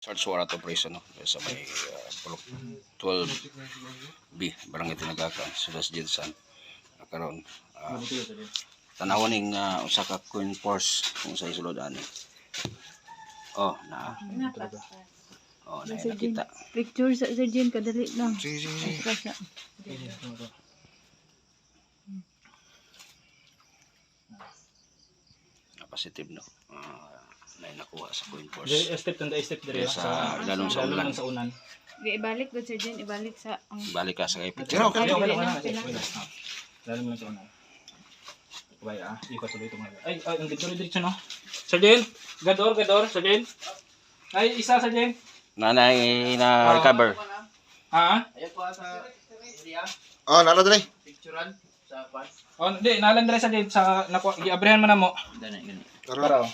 Search warrant operation no sa may 12B barangay Tinagakan Sudas Jinsan karon tanawon ning usa ka coin force kung sa isulod ani oh na oh na nakita Picture sa Sergeant kadali lang. Positive no na nakuha sa coin force Step dire sa lalong sa ulan sa unan. Ibalik ba Sergeant, ibalik sa balik ka sa kay picture Okay Ay, lang. kailangan. Lalo mo lang sa unan. Bye ikot ulit ito mga. Ay, ang diretso no. Sergeant, gador, Sergeant. Ay, isa Sergeant. nanay na recover Ha? Ayan po sa area. Oh, nalo dali. Picturean sa pas. Oh, di nalan dire Sergeant sa nakuha giabrihan man namo. Dana gani. Para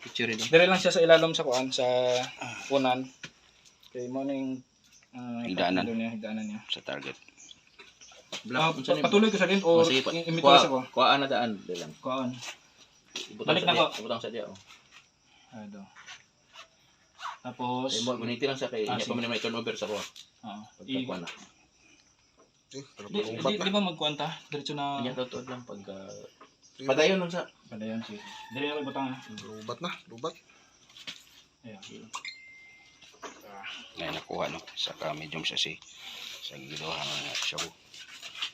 Picture ito. dire lang siya sa ilalim sa kuan sa unan. Kay mo ning Higdaanan. niya. sa target Patuloy ko sa din o imituloy sa ko. Kuha na daan lang. Kuan. Ibutang Balik sa na diya, ko. ibutang sa diya. Ado. Tapos Ay mo guniti lang sa kay Ah, hindi pa man may turnover sa kuha. Pagkuha na. di ba magkuanta? Diretso na Kanya totoo lang pag padayon nun sa padayon si. Dire na butang. Lubat na, lubat. Ayan. na nakuha no sa ka medium siya si sa giduhan nga siya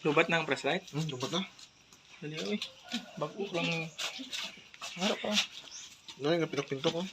Lubat na ang press light. Lubat na. Dali oy. Bago lang. Harap pa. Nani nga pinok-pintok oh.